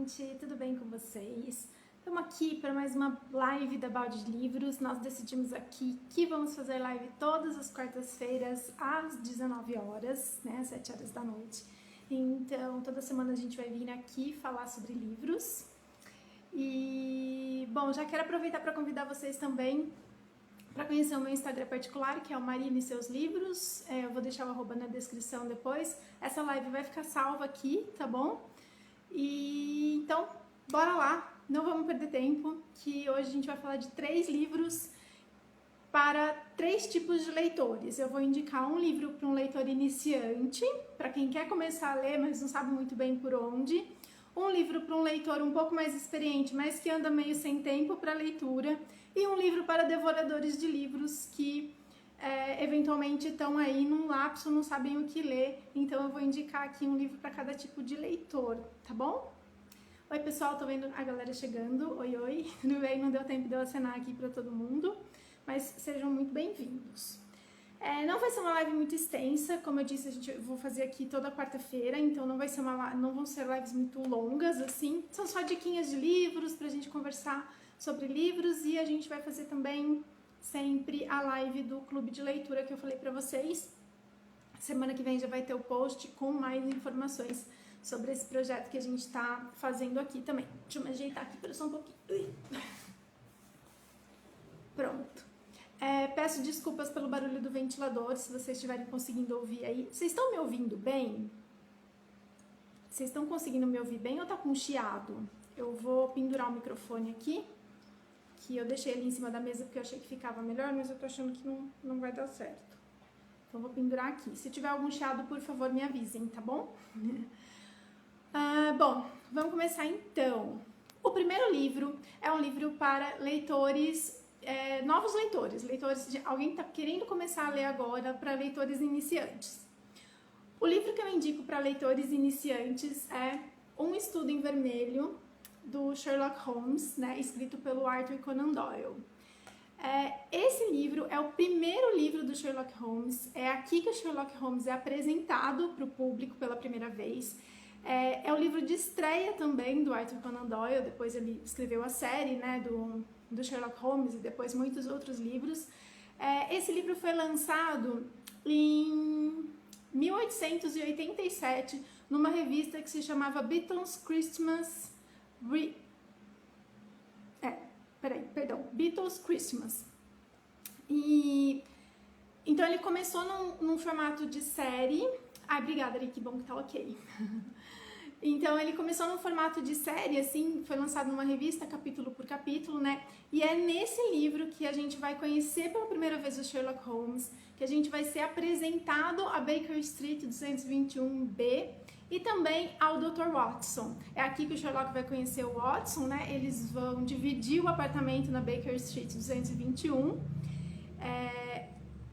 gente, tudo bem com vocês? Estamos aqui para mais uma live da Balde de Livros. Nós decidimos aqui que vamos fazer live todas as quartas-feiras às 19 horas, né, às 7 horas da noite. Então, toda semana a gente vai vir aqui falar sobre livros. E, bom, já quero aproveitar para convidar vocês também para conhecer o meu Instagram particular, que é o Marina e Seus Livros. Eu vou deixar o arroba na descrição depois. Essa live vai ficar salva aqui, tá bom? E então, bora lá, não vamos perder tempo, que hoje a gente vai falar de 3 livros para 3 tipos de leitores. Eu vou indicar um livro para um leitor iniciante, para quem quer começar a ler, mas não sabe muito bem por onde. Um livro para um leitor um pouco mais experiente, mas que anda meio sem tempo para leitura. E um livro para devoradores de livros que eventualmente estão aí num lapso, não sabem o que ler. Então eu vou indicar aqui um livro para cada tipo de leitor, tá bom? Oi pessoal, tô vendo a galera chegando. Oi, oi, tudo bem? Não deu tempo de eu acenar aqui para todo mundo, mas sejam muito bem-vindos. Não vai ser uma live muito extensa, como eu disse, vou fazer aqui toda quarta-feira, então não vão ser lives muito longas, assim. São só diquinhas de livros pra gente conversar sobre livros, e a gente vai fazer também sempre a live do clube de leitura que eu falei pra vocês. Semana que vem já vai ter o post com mais informações sobre esse projeto que a gente tá fazendo aqui também. Deixa eu me ajeitar aqui para só um pouquinho. Pronto. Peço desculpas pelo barulho do ventilador, se vocês estiverem conseguindo ouvir aí. Vocês estão me ouvindo bem? Vocês estão conseguindo me ouvir bem ou tá com chiado? Eu vou pendurar o microfone aqui, que eu deixei ele em cima da mesa porque eu achei que ficava melhor, mas eu tô achando que não vai dar certo. Então vou pendurar aqui. Se tiver algum chiado, por favor, me avisem, tá bom? Bom, vamos começar então. O primeiro livro é um livro para leitores... novos leitores, alguém que está querendo começar a ler agora, para leitores iniciantes. O livro que eu indico para leitores iniciantes é Um Estudo em Vermelho, do Sherlock Holmes, né, escrito pelo Arthur Conan Doyle. Esse livro é o primeiro livro do Sherlock Holmes, é aqui que o Sherlock Holmes é apresentado para o público pela primeira vez. É o livro de estreia também do Arthur Conan Doyle, depois ele escreveu a série, né, do Sherlock Holmes e depois muitos outros livros. Esse livro foi lançado em 1887 numa revista que se chamava Beatles Christmas... Beatles Christmas. E então ele começou num formato de série. Obrigada, Ari, que bom que tá ok. Então ele começou num formato de série, assim, foi lançado numa revista, capítulo por capítulo, né? E é nesse livro que a gente vai conhecer pela primeira vez o Sherlock Holmes, que a gente vai ser apresentado a Baker Street 221B e também ao Dr. Watson. É aqui que o Sherlock vai conhecer o Watson, né? Eles vão dividir o apartamento na Baker Street 221.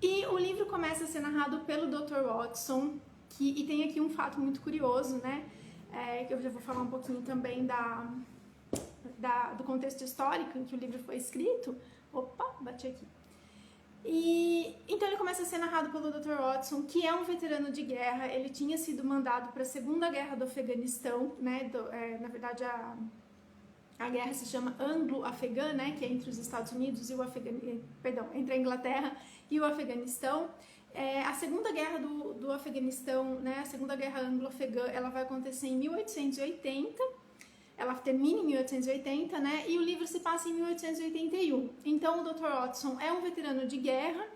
E o livro começa a ser narrado pelo Dr. Watson, e tem aqui um fato muito curioso, né? Que eu já vou falar um pouquinho também do contexto histórico em que o livro foi escrito. Opa, bati aqui. E então ele começa a ser narrado pelo Dr. Watson, que é um veterano de guerra. Ele tinha sido mandado para a Segunda Guerra do Afeganistão, né? Na verdade, a guerra se chama Anglo-Afegã, né? Que é entre os Estados Unidos e entre a Inglaterra e o Afeganistão. A Segunda Guerra do Afeganistão, né? A Segunda Guerra Anglo-Afegã, ela vai acontecer em 1880. Ela termina em 1880, né? E o livro se passa em 1881. Então, o Dr. Watson é um veterano de guerra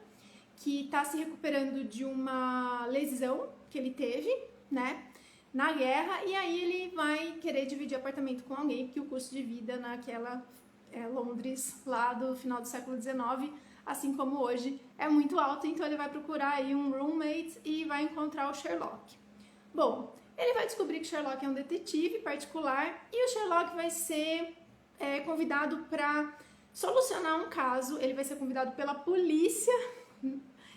que está se recuperando de uma lesão que ele teve, né? Na guerra, e aí ele vai querer dividir apartamento com alguém, porque o custo de vida naquela Londres lá do final do século XIX, assim como hoje, é muito alto. Então, ele vai procurar aí um roommate e vai encontrar o Sherlock. Bom, ele vai descobrir que Sherlock é um detetive particular e o Sherlock vai ser convidado para solucionar um caso. Ele vai ser convidado pela polícia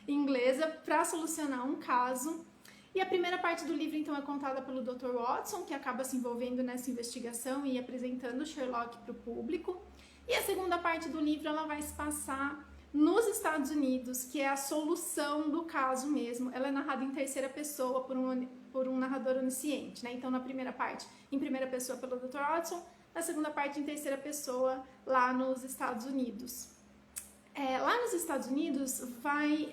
inglesa para solucionar um caso. E a primeira parte do livro, então, é contada pelo Dr. Watson, que acaba se envolvendo nessa investigação e apresentando o Sherlock para o público. E a segunda parte do livro, ela vai se passar nos Estados Unidos, que é a solução do caso mesmo. Ela é narrada em terceira pessoa por um narrador onisciente, né? Então, na primeira parte, em primeira pessoa pelo Dr. Watson, na segunda parte, em terceira pessoa, lá nos Estados Unidos. Lá nos Estados Unidos,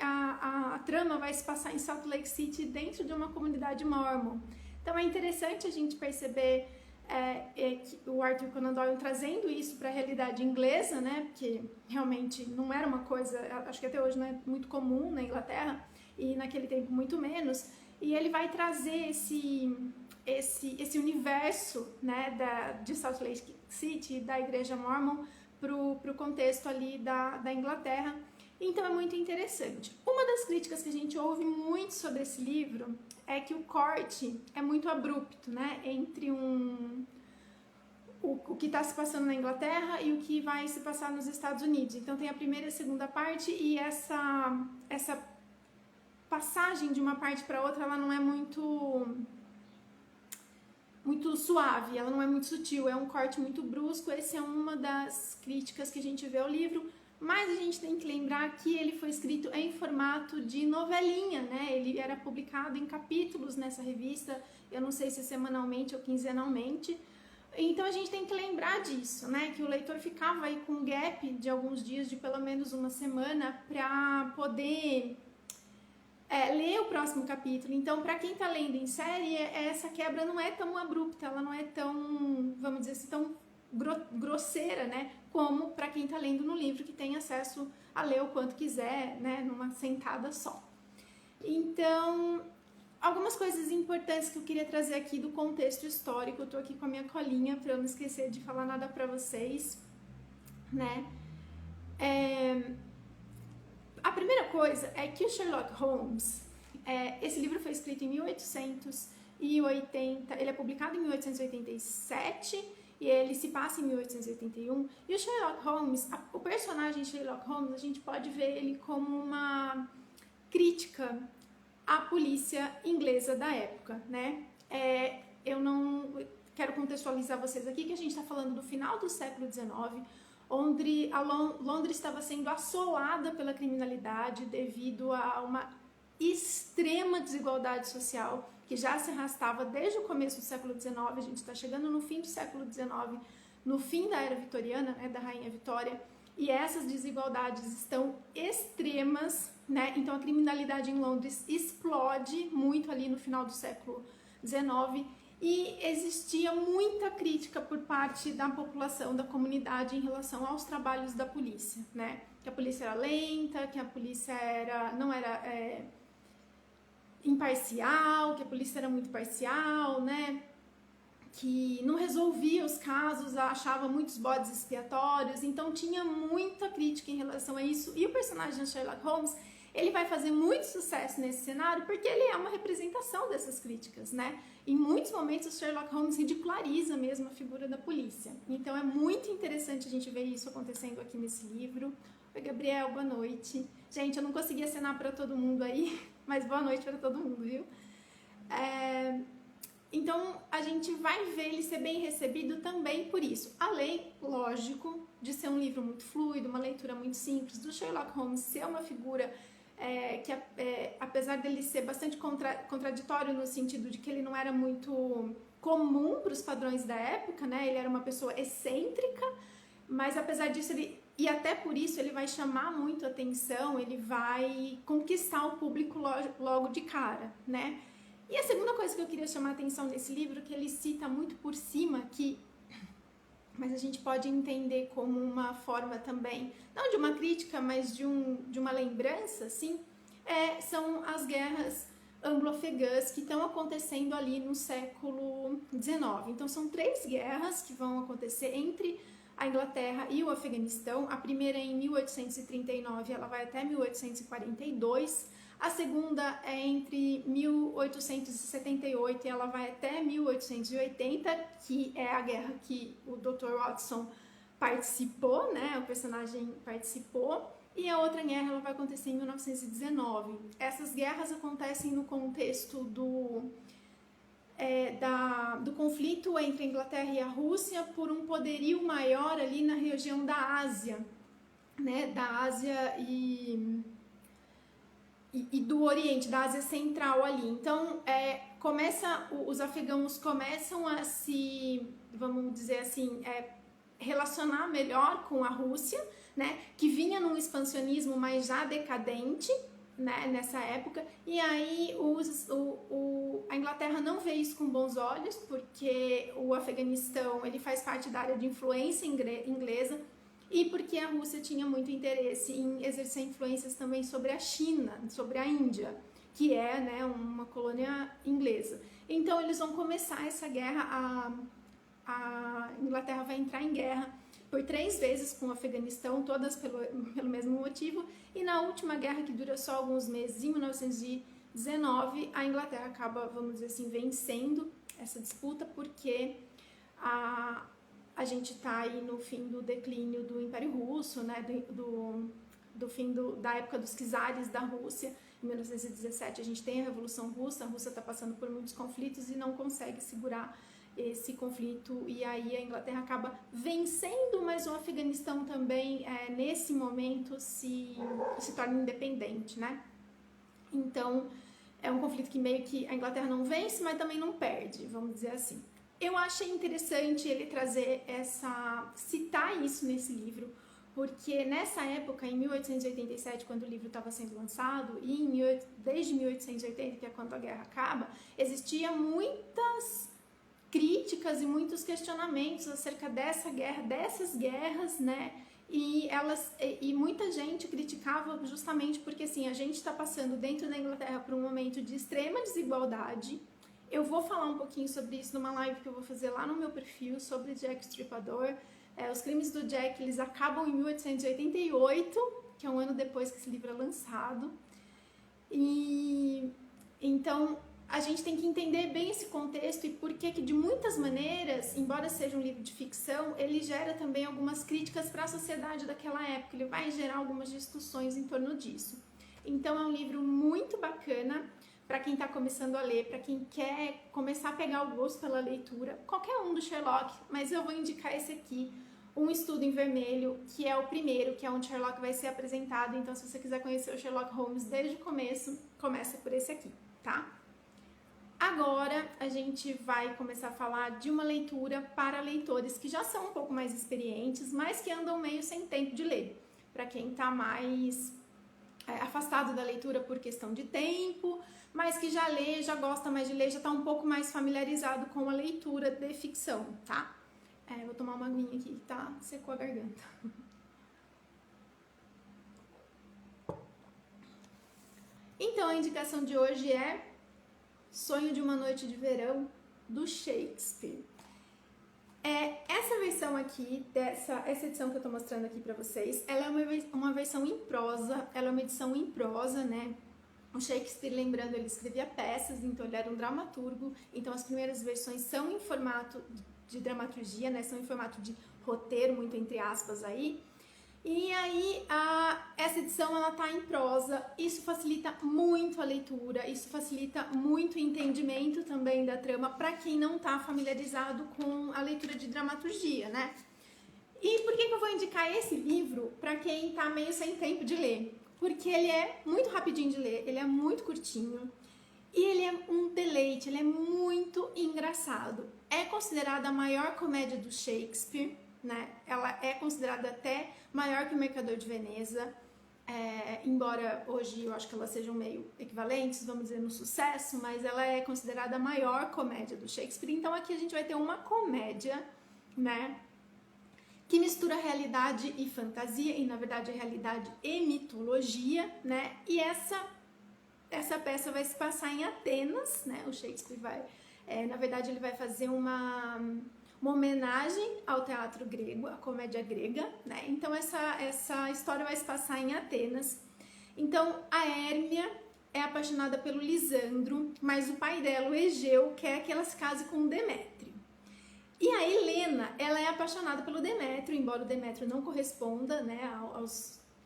a trama vai se passar em Salt Lake City, dentro de uma comunidade mormon. Então, é interessante a gente perceber o Arthur Conan Doyle trazendo isso para a realidade inglesa, né? Porque realmente não era uma coisa, acho que até hoje não é muito comum na Inglaterra, e naquele tempo muito menos. E ele vai trazer esse universo, né, de Salt Lake City, da Igreja Mormon, para o contexto ali da Inglaterra. Então é muito interessante. Uma das críticas que a gente ouve muito sobre esse livro é que o corte é muito abrupto, né, entre o que está se passando na Inglaterra e o que vai se passar nos Estados Unidos. Então tem a primeira e a segunda parte, e essa passagem de uma parte para outra, ela não é muito suave, ela não é muito sutil, é um corte muito brusco. Essa é uma das críticas que a gente vê ao livro, mas a gente tem que lembrar que ele foi escrito em formato de novelinha, né? Ele era publicado em capítulos nessa revista, eu não sei se é semanalmente ou quinzenalmente. Então a gente tem que lembrar disso, né? Que o leitor ficava aí com um gap de alguns dias, de pelo menos uma semana, para poder ler o próximo capítulo. Então, para quem está lendo em série, essa quebra não é tão abrupta, ela não é tão, vamos dizer assim, tão grosseira, né? Como para quem está lendo no livro, que tem acesso a ler o quanto quiser, né? Numa sentada só. Então, algumas coisas importantes que eu queria trazer aqui do contexto histórico. Eu estou aqui com a minha colinha para eu não esquecer de falar nada para vocês, né? A primeira coisa é que o Sherlock Holmes, esse livro foi escrito em 1880, ele é publicado em 1887 e ele se passa em 1881. E o Sherlock Holmes, o personagem Sherlock Holmes, a gente pode ver ele como uma crítica à polícia inglesa da época, né? Eu não quero contextualizar vocês aqui que a gente está falando do final do século XIX, onde Londres estava sendo assolada pela criminalidade devido a uma extrema desigualdade social que já se arrastava desde o começo do século XIX. A gente está chegando no fim do século XIX, no fim da era vitoriana, né, da Rainha Vitória, e essas desigualdades estão extremas, né? Então a criminalidade em Londres explode muito ali no final do século XIX. E existia muita crítica por parte da população, da comunidade, em relação aos trabalhos da polícia, né? Que a polícia era lenta, que a polícia não era imparcial, que a polícia era muito parcial, né? Que não resolvia os casos, achava muitos bodes expiatórios. Então tinha muita crítica em relação a isso. E o personagem de Sherlock Holmes, ele vai fazer muito sucesso nesse cenário porque ele é uma representação dessas críticas, né? Em muitos momentos, o Sherlock Holmes ridiculariza mesmo a figura da polícia. Então, é muito interessante a gente ver isso acontecendo aqui nesse livro. Oi, Gabriel, boa noite. Gente, eu não consegui acenar para todo mundo aí, mas boa noite para todo mundo, viu? Então, a gente vai ver ele ser bem recebido também por isso. Além, lógico, de ser um livro muito fluido, uma leitura muito simples, do Sherlock Holmes ser uma figura que apesar dele ser bastante contraditório no sentido de que ele não era muito comum para os padrões da época, né? Ele era uma pessoa excêntrica, mas apesar disso, e até por isso ele vai chamar muito a atenção, ele vai conquistar o público logo de cara, né? E a segunda coisa que eu queria chamar a atenção nesse livro, que ele cita muito por cima, mas a gente pode entender como uma forma também, não de uma crítica, mas de uma lembrança, assim, são as guerras anglo-afegãs que estão acontecendo ali no século XIX. Então, são 3 guerras que vão acontecer entre a Inglaterra e o Afeganistão. A primeira é em 1839, ela vai até 1842. A segunda é entre 1878 e ela vai até 1880, que é a guerra que o Dr. Watson participou, né? O personagem participou. E a outra guerra ela vai acontecer em 1919. Essas guerras acontecem no contexto do conflito entre a Inglaterra e a Rússia por um poderio maior ali na região da Ásia. né, da Ásia e do Oriente, da Ásia Central ali. Então, os afegãos começam a se, vamos dizer assim, relacionar melhor com a Rússia, né, que vinha num expansionismo mais já decadente, né, nessa época, e aí a Inglaterra não vê isso com bons olhos, porque o Afeganistão ele faz parte da área de influência inglesa, e porque a Rússia tinha muito interesse em exercer influências também sobre a China, sobre a Índia, que é, né, uma colônia inglesa. Então eles vão começar essa guerra, a Inglaterra vai entrar em guerra por 3 vezes com o Afeganistão, todas pelo mesmo motivo, e na última guerra, que dura só alguns meses, em 1919, a Inglaterra acaba, vamos dizer assim, vencendo essa disputa, porque a gente está aí no fim do declínio do Império Russo, né, do fim da época dos czares da Rússia. Em 1917 a gente tem a Revolução Russa, a Rússia está passando por muitos conflitos e não consegue segurar esse conflito, e aí a Inglaterra acaba vencendo, mas o Afeganistão também, nesse momento, se torna independente, né? Então, é um conflito que meio que a Inglaterra não vence, mas também não perde, vamos dizer assim. Eu achei interessante ele citar isso nesse livro, porque nessa época, em 1887, quando o livro estava sendo lançado, e desde 1880, que é quando a guerra acaba, existia muitas críticas e muitos questionamentos acerca dessas guerras, né? E muita gente criticava justamente porque, assim, a gente está passando dentro da Inglaterra por um momento de extrema desigualdade. Eu vou falar um pouquinho sobre isso numa live que eu vou fazer lá no meu perfil sobre Jack Stripador. Os crimes do Jack, eles acabam em 1888, que é um ano depois que esse livro é lançado. E então a gente tem que entender bem esse contexto e por que de muitas maneiras, embora seja um livro de ficção, ele gera também algumas críticas para a sociedade daquela época, ele vai gerar algumas discussões em torno disso. Então é um livro muito bacana para quem está começando a ler, para quem quer começar a pegar o gosto pela leitura, qualquer um do Sherlock, mas eu vou indicar esse aqui, Um Estudo em Vermelho, que é o primeiro, que é onde Sherlock vai ser apresentado. Então, se você quiser conhecer o Sherlock Holmes desde o começo, começa por esse aqui, tá? Agora, a gente vai começar a falar de uma leitura para leitores que já são um pouco mais experientes, mas que andam meio sem tempo de ler. Para quem está mais afastado da leitura por questão de tempo, mas que já lê, já gosta mais de ler, já está um pouco mais familiarizado com a leitura de ficção, tá? Vou tomar uma aguinha aqui, tá? Secou a garganta. Então, a indicação de hoje é Sonho de uma Noite de Verão, do Shakespeare. Essa versão aqui, essa edição que eu tô mostrando aqui pra vocês, ela é uma versão em prosa, ela é uma edição em prosa, né? O Shakespeare, lembrando, ele escrevia peças, então ele era um dramaturgo, então as primeiras versões são em formato de dramaturgia, né? São em formato de roteiro, muito entre aspas aí. E aí, essa edição, ela tá em prosa, isso facilita muito a leitura, isso facilita muito o entendimento também da trama para quem não tá familiarizado com a leitura de dramaturgia, né? E por que eu vou indicar esse livro para quem tá meio sem tempo de ler? Porque ele é muito rapidinho de ler, ele é muito curtinho e ele é um deleite, ele é muito engraçado. É considerada a maior comédia do Shakespeare, né? Ela é considerada até maior que o Mercador de Veneza, embora hoje eu acho que elas sejam meio equivalentes, vamos dizer, no sucesso, mas ela é considerada a maior comédia do Shakespeare. Então aqui a gente vai ter uma comédia, né, que mistura realidade e fantasia, e na verdade realidade e mitologia, né? E essa peça vai se passar em Atenas, né? O Shakespeare vai, na verdade, ele vai fazer uma homenagem ao teatro grego, à comédia grega, né? Então essa história vai se passar em Atenas. Então a Hérmia é apaixonada pelo Lisandro, mas o pai dela, o Egeu, quer que ela se case com Demétrio. E a Helena, ela é apaixonada pelo Demétrio, embora o Demétrio não corresponda, né,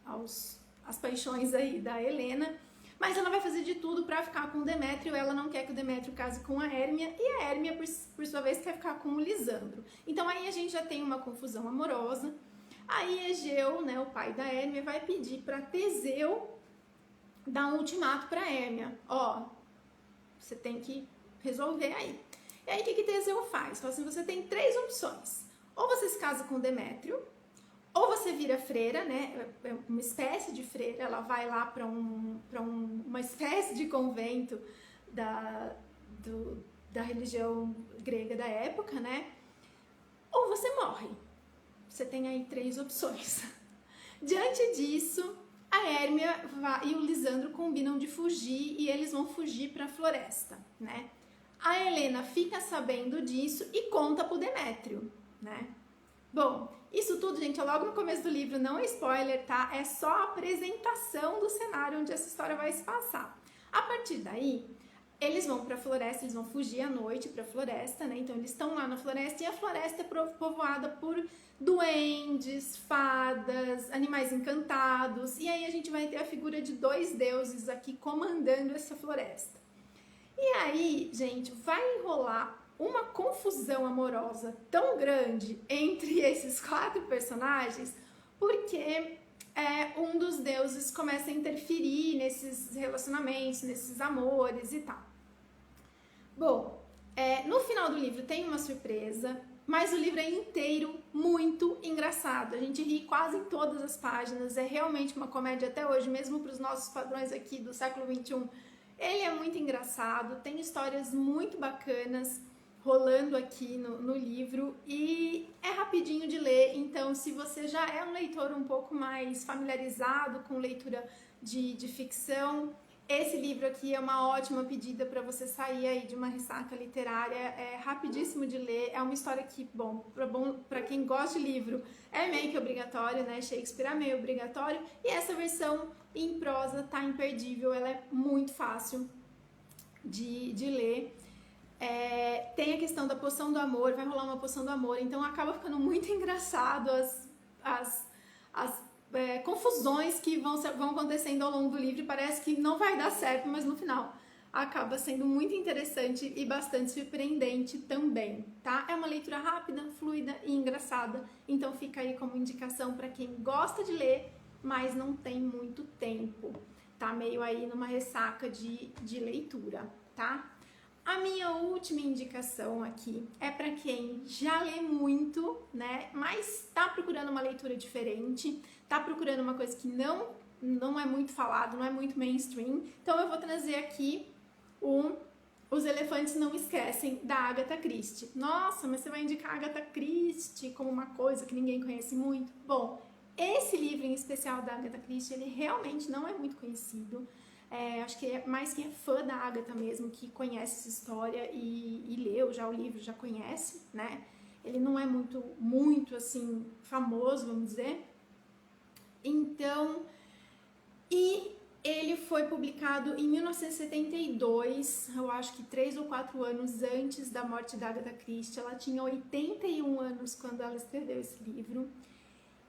às paixões aí da Helena, mas ela vai fazer de tudo para ficar com o Demétrio. Ela não quer que o Demétrio case com a Hérmia, e a Hérmia, por sua vez, quer ficar com o Lisandro. Então aí a gente já tem uma confusão amorosa. Aí Egeu, né, o pai da Hérmia, vai pedir para Teseu dar um ultimato para Hérmia. Ó, você tem que resolver aí. E aí o que Teseu faz? Fala assim, você tem 3 opções. Ou você se casa com Demétrio, ou você vira freira, né? É uma espécie de freira, ela vai lá para uma espécie de convento da religião grega da época, né? Ou você morre. Você tem aí 3 opções. Diante disso, a Hérmia e o Lisandro combinam de fugir e eles vão fugir para a floresta, né? A Helena fica sabendo disso e conta pro Demétrio, né? Bom, isso tudo, gente, é logo no começo do livro, não é spoiler, tá? É só a apresentação do cenário onde essa história vai se passar. A partir daí, eles vão para a floresta, eles vão fugir à noite para a floresta, né? Então eles estão lá na floresta e a floresta é povoada por duendes, fadas, animais encantados. E aí a gente vai ter a figura de 2 deuses aqui comandando essa floresta. E aí, gente, vai enrolar uma confusão amorosa tão grande entre esses 4 personagens, porque um dos deuses começa a interferir nesses relacionamentos, nesses amores e tal. Bom, no final do livro tem uma surpresa, mas o livro é inteiro muito engraçado. A gente ri quase em todas as páginas, é realmente uma comédia até hoje, mesmo para os nossos padrões aqui do século XXI. Ele é muito engraçado, tem histórias muito bacanas rolando aqui no livro e é rapidinho de ler, então se você já é um leitor um pouco mais familiarizado com leitura de ficção, esse livro aqui é uma ótima pedida para você sair aí de uma ressaca literária, é rapidíssimo de ler, é uma história que, bom, para quem gosta de livro, é meio que obrigatório, né? Shakespeare é meio obrigatório, e essa versão em prosa tá imperdível, ela é muito fácil de ler. Tem a questão da poção do amor, vai rolar uma poção do amor, então acaba ficando muito engraçado as confusões que vão acontecendo ao longo do livro, e parece que não vai dar certo, mas no final acaba sendo muito interessante e bastante surpreendente também, tá? É uma leitura rápida, fluida e engraçada, então fica aí como indicação para quem gosta de ler, mas não tem muito tempo, tá meio aí numa ressaca de leitura, tá? A minha última indicação aqui é para quem já lê muito, né, mas tá procurando uma leitura diferente, tá procurando uma coisa que não é muito falado, não é muito mainstream, então eu vou trazer aqui Os Elefantes Não Esquecem, da Agatha Christie. Nossa, mas você vai indicar a Agatha Christie como uma coisa que ninguém conhece muito? Bom, esse livro em especial da Agatha Christie, ele realmente não é muito conhecido. Acho que é mais quem é fã da Agatha mesmo, que conhece essa história e leu já o livro, já conhece, né? Ele não é muito assim, famoso, vamos dizer. Então, e ele foi publicado em 1972, eu acho que 3 ou 4 anos antes da morte da Agatha Christie. Ela tinha 81 anos quando ela escreveu esse livro.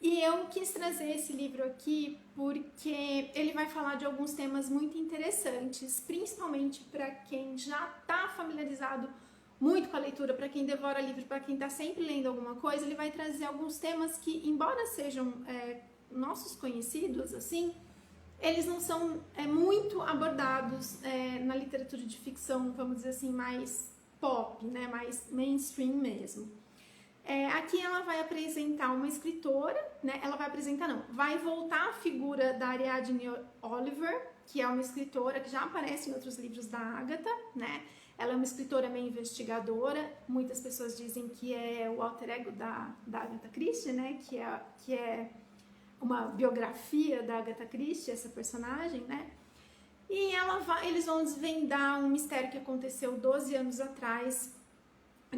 E eu quis trazer esse livro aqui porque ele vai falar de alguns temas muito interessantes, principalmente para quem já está familiarizado muito com a leitura, para quem devora livro, para quem está sempre lendo alguma coisa. Ele vai trazer alguns temas que, embora sejam nossos conhecidos, assim, eles não são muito abordados na literatura de ficção, vamos dizer assim, mais pop, né, mais mainstream mesmo. Aqui ela vai apresentar uma escritora, né? Ela vai apresentar, não, vai voltar a figura da Ariadne Oliver, que é uma escritora que já aparece em outros livros da Agatha, né? Ela é uma escritora meio investigadora, muitas pessoas dizem que é o alter ego da Agatha Christie, né? Que é uma biografia da Agatha Christie, essa personagem, né? E eles vão desvendar um mistério que aconteceu 12 anos atrás,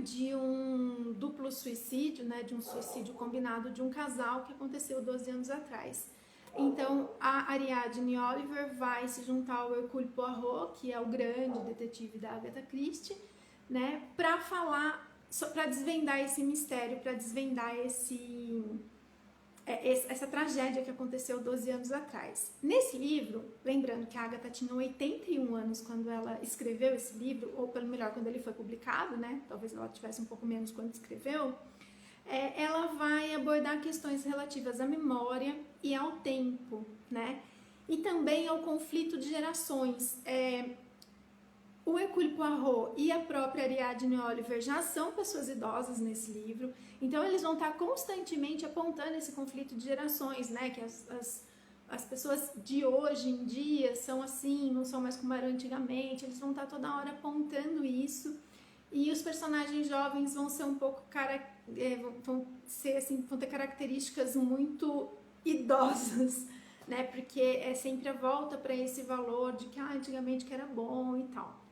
de um duplo suicídio, né, de um suicídio combinado de um casal que aconteceu 12 anos atrás. Então, a Ariadne Oliver vai se juntar ao Hercule Poirot, que é o grande detetive da Agatha Christie, né, para desvendar esse mistério, para desvendar essa tragédia que aconteceu 12 anos atrás. Nesse livro, lembrando que a Agatha tinha 81 anos quando ela escreveu esse livro, ou pelo melhor, quando ele foi publicado, né? Talvez ela tivesse um pouco menos quando escreveu. ela vai abordar questões relativas à memória e ao tempo, né? E também ao conflito de gerações. O Hercule Poirot e a própria Ariadne Oliver já são pessoas idosas nesse livro, então eles vão estar constantemente apontando esse conflito de gerações, né? Que as pessoas de hoje em dia são assim, não são mais como eram antigamente, eles vão estar toda hora apontando isso. E os personagens jovens vão ser um pouco vão ter características muito idosas, né? Porque é sempre a volta para esse valor de que antigamente que era bom e tal.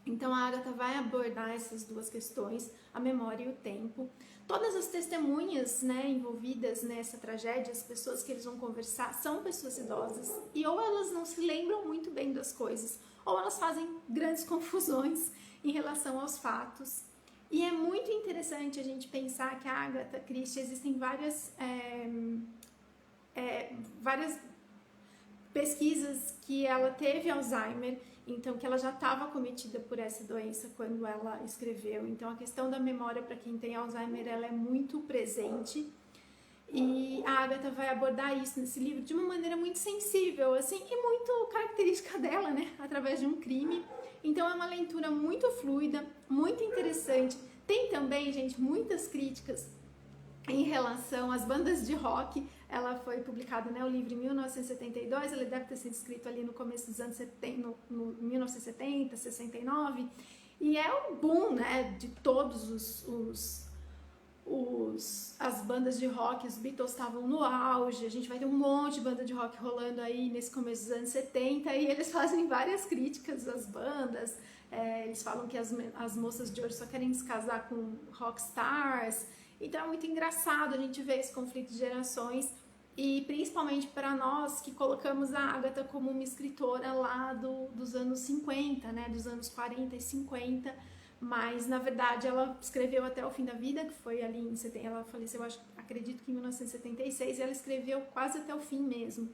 Então a Agatha vai abordar essas duas questões, a memória e o tempo. Todas as testemunhas, né, envolvidas nessa tragédia, as pessoas que eles vão conversar, são pessoas idosas e ou elas não se lembram muito bem das coisas, ou elas fazem grandes confusões em relação aos fatos. E é muito interessante a gente pensar que a Agatha Christie, existem várias pesquisas que ela teve Alzheimer, então que ela já estava acometida por essa doença quando ela escreveu. Então a questão da memória para quem tem Alzheimer, ela é muito presente. E a Agatha vai abordar isso nesse livro de uma maneira muito sensível, assim, e muito característica dela, né? Através de um crime. Então é uma leitura muito fluida, muito interessante. Tem também, gente, muitas críticas em relação às bandas de rock. Ela foi publicada, né, o livro em 1972, ele deve ter sido escrito ali no começo dos anos 70, no 1970, 69, e é um boom, né, de todos as bandas de rock. Os Beatles estavam no auge, a gente vai ter um monte de banda de rock rolando aí nesse começo dos anos 70, e eles fazem várias críticas às bandas. Eles falam que as moças de hoje só querem se casar com rockstars. Então é muito engraçado a gente ver esse conflito de gerações, e principalmente para nós que colocamos a Agatha como uma escritora lá dos anos 50, né, dos anos 40 e 50, mas na verdade ela escreveu até o fim da vida, que foi ali em 70, ela faleceu, acredito que em 1976, e ela escreveu quase até o fim mesmo.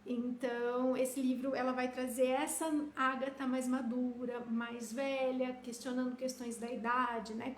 Então esse livro ela vai trazer essa Agatha mais madura, mais velha, questionando questões da idade, né,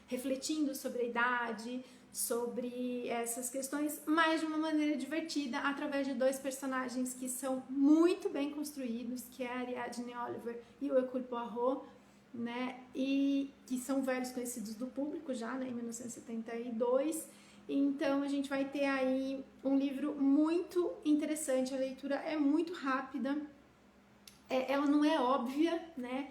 refletindo sobre a idade, sobre essas questões, mas de uma maneira divertida, através de dois personagens que são muito bem construídos, que é a Ariadne Oliver e o Hercule Poirot, né, e que são velhos conhecidos do público já, né, em 1972. Então a gente vai ter aí um livro muito interessante, a leitura é muito rápida, ela não é óbvia, né.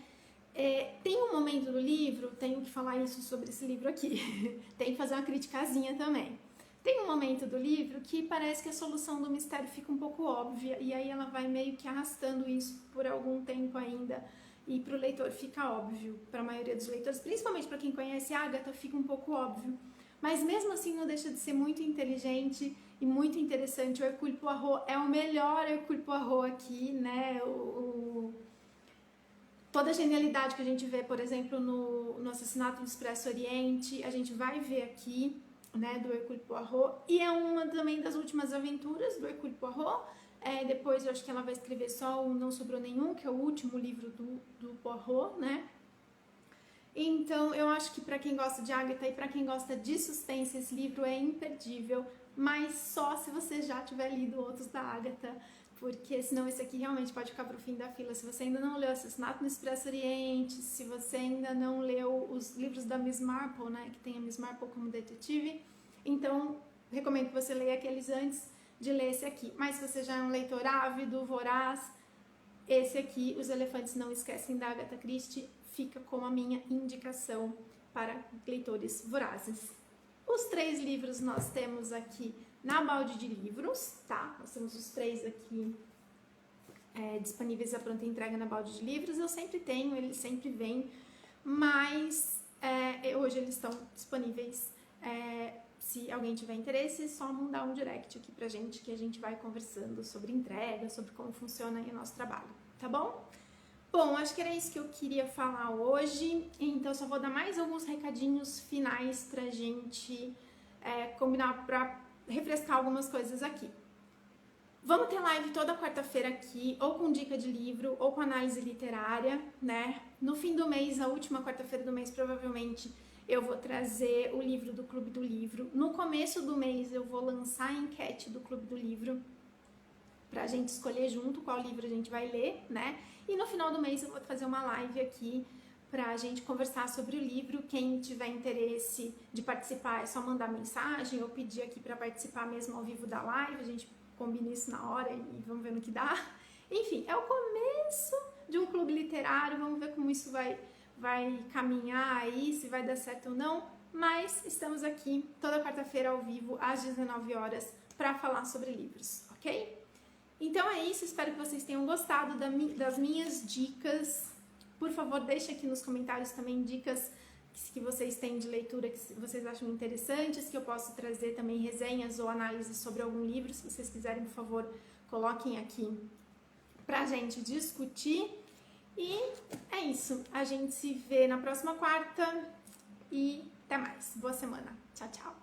Tem um momento do livro, tenho que falar isso sobre esse livro aqui, tem que fazer uma criticazinha também. Tem um momento do livro que parece que a solução do mistério fica um pouco óbvia, e aí ela vai meio que arrastando isso por algum tempo ainda, e para o leitor fica óbvio, para a maioria dos leitores, principalmente para quem conhece a Agatha, fica um pouco óbvio. Mas mesmo assim não deixa de ser muito inteligente e muito interessante. O Hercule Poirot é o melhor Hercule Poirot aqui, né? Toda a genialidade que a gente vê, por exemplo, no Assassinato do Expresso Oriente, a gente vai ver aqui, né, do Hercule Poirot. E é uma também das últimas aventuras do Hercule Poirot. Depois eu acho que ela vai escrever só o Não Sobrou Nenhum, que é o último livro do Poirot, né? Então eu acho que para quem gosta de Agatha e para quem gosta de suspense, esse livro é imperdível, mas só se você já tiver lido outros da Agatha, porque senão esse aqui realmente pode ficar pro fim da fila. Se você ainda não leu Assassinato no Expresso Oriente, se você ainda não leu os livros da Miss Marple, né, que tem a Miss Marple como detetive, então recomendo que você leia aqueles antes de ler esse aqui. Mas se você já é um leitor ávido, voraz, esse aqui, Os Elefantes Não Esquecem, da Agatha Christie, fica como a minha indicação para leitores vorazes. Os 3 livros nós temos aqui na Balde de Livros, tá? Nós temos os 3 aqui disponíveis à pronta entrega na Balde de Livros. Eu sempre tenho, eles sempre vêm, mas hoje eles estão disponíveis. Se alguém tiver interesse, é só mandar um direct aqui pra gente, que a gente vai conversando sobre entrega, sobre como funciona aí o nosso trabalho, tá bom? Bom, acho que era isso que eu queria falar hoje, então só vou dar mais alguns recadinhos finais pra gente combinar, pra refrescar algumas coisas aqui. Vamos ter live toda quarta-feira aqui, ou com dica de livro, ou com análise literária, né? No fim do mês, a última quarta-feira do mês, provavelmente, eu vou trazer o livro do Clube do Livro. No começo do mês eu vou lançar a enquete do Clube do Livro pra gente escolher junto qual livro a gente vai ler, né? E no final do mês eu vou fazer uma live aqui pra gente conversar sobre o livro. Quem tiver interesse de participar é só mandar mensagem ou pedir aqui pra participar mesmo ao vivo da live. A gente combina isso na hora e vamos ver no que dá. Enfim, é o começo de um clube literário, vamos ver como isso vai caminhar aí, se vai dar certo ou não, mas estamos aqui toda quarta-feira ao vivo, às 19 horas, para falar sobre livros, ok? Então é isso, espero que vocês tenham gostado das minhas dicas. Por favor, deixem aqui nos comentários também dicas que vocês têm de leitura, que vocês acham interessantes, que eu posso trazer também resenhas ou análises sobre algum livro. Se vocês quiserem, por favor, coloquem aqui pra gente discutir. E é isso. A gente se vê na próxima quarta e até mais. Boa semana. Tchau, tchau.